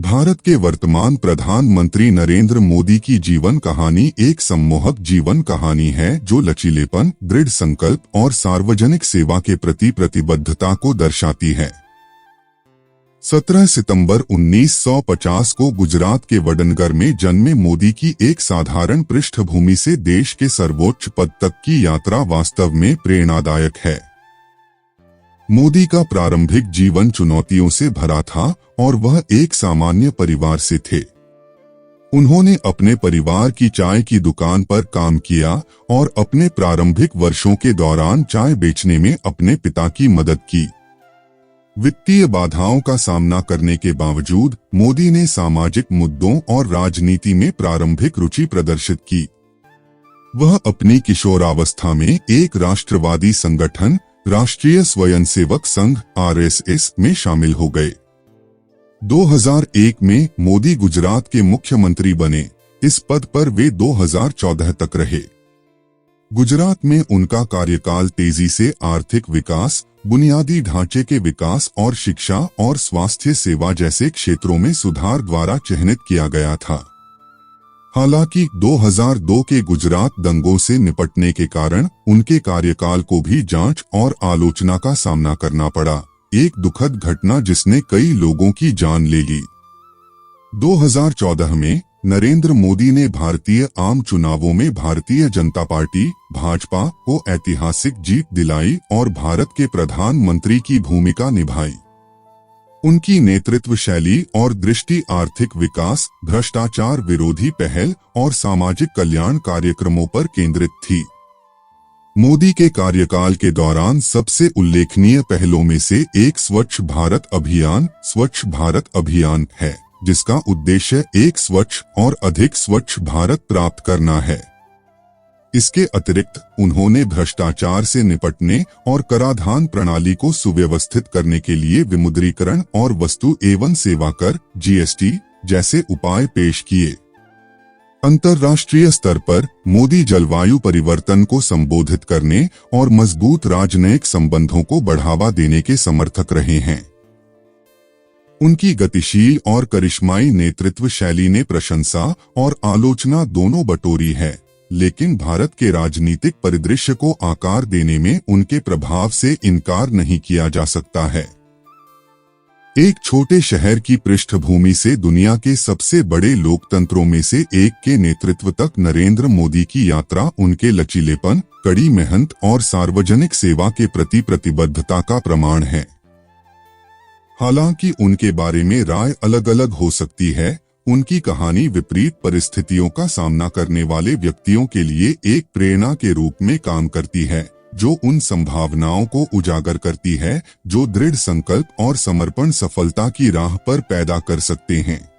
भारत के वर्तमान प्रधानमंत्री नरेंद्र मोदी की जीवन कहानी एक सम्मोहक जीवन कहानी है जो लचीलेपन, दृढ़ संकल्प और सार्वजनिक सेवा के प्रति प्रतिबद्धता को दर्शाती है। 17 सितंबर 1950 को गुजरात के वडनगर में जन्मे मोदी की एक साधारण पृष्ठभूमि से देश के सर्वोच्च पद तक की यात्रा वास्तव में प्रेरणादायक है। मोदी का प्रारंभिक जीवन चुनौतियों से भरा था और वह एक सामान्य परिवार से थे। उन्होंने अपने परिवार की चाय की दुकान पर काम किया और अपने प्रारंभिक वर्षों के दौरान चाय बेचने में अपने पिता की मदद की। वित्तीय बाधाओं का सामना करने के बावजूद मोदी ने सामाजिक मुद्दों और राजनीति में प्रारंभिक रुचि प्रदर्शित की। वह अपनी किशोरावस्था में एक राष्ट्रवादी संगठन राष्ट्रीय स्वयंसेवक संघ (RSS) में शामिल हो गए। 2001 में मोदी गुजरात के मुख्यमंत्री बने। इस पद पर वे 2014 तक रहे। गुजरात में उनका कार्यकाल तेजी से आर्थिक विकास, बुनियादी ढांचे के विकास और शिक्षा और स्वास्थ्य सेवा जैसे क्षेत्रों में सुधार द्वारा चिह्नित किया गया था। हालांकि 2002 के गुजरात दंगों से निपटने के कारण उनके कार्यकाल को भी जांच और आलोचना का सामना करना पड़ा, एक दुखद घटना जिसने कई लोगों की जान ले ली। 2014 में नरेंद्र मोदी ने भारतीय आम चुनावों में भारतीय जनता पार्टी (भाजपा) को ऐतिहासिक जीत दिलाई और भारत के प्रधानमंत्री की भूमिका निभाई। उनकी नेतृत्व शैली और दृष्टि आर्थिक विकास, भ्रष्टाचार विरोधी पहल और सामाजिक कल्याण कार्यक्रमों पर केंद्रित थी। मोदी के कार्यकाल के दौरान सबसे उल्लेखनीय पहलों में से एक स्वच्छ भारत अभियान है, जिसका उद्देश्य एक स्वच्छ और अधिक स्वच्छ भारत प्राप्त करना है। इसके अतिरिक्त उन्होंने भ्रष्टाचार से निपटने और कराधान प्रणाली को सुव्यवस्थित करने के लिए विमुद्रीकरण और वस्तु एवं सेवा कर (GST) जैसे उपाय पेश किए। अंतर्राष्ट्रीय स्तर पर मोदी जलवायु परिवर्तन को संबोधित करने और मजबूत राजनयिक संबंधों को बढ़ावा देने के समर्थक रहे हैं। उनकी गतिशील और करिश्माई नेतृत्व शैली ने प्रशंसा और आलोचना दोनों बटोरी है, लेकिन भारत के राजनीतिक परिदृश्य को आकार देने में उनके प्रभाव से इनकार नहीं किया जा सकता है। एक छोटे शहर की पृष्ठभूमि से दुनिया के सबसे बड़े लोकतंत्रों में से एक के नेतृत्व तक नरेंद्र मोदी की यात्रा उनके लचीलेपन, कड़ी मेहनत और सार्वजनिक सेवा के प्रति प्रतिबद्धता का प्रमाण है। हालांकि उनके बारे में राय अलग अलग हो सकती है, उनकी कहानी विपरीत परिस्थितियों का सामना करने वाले व्यक्तियों के लिए एक प्रेरणा के रूप में काम करती है, जो उन संभावनाओं को उजागर करती है जो दृढ़ संकल्प और समर्पण सफलता की राह पर पैदा कर सकते हैं।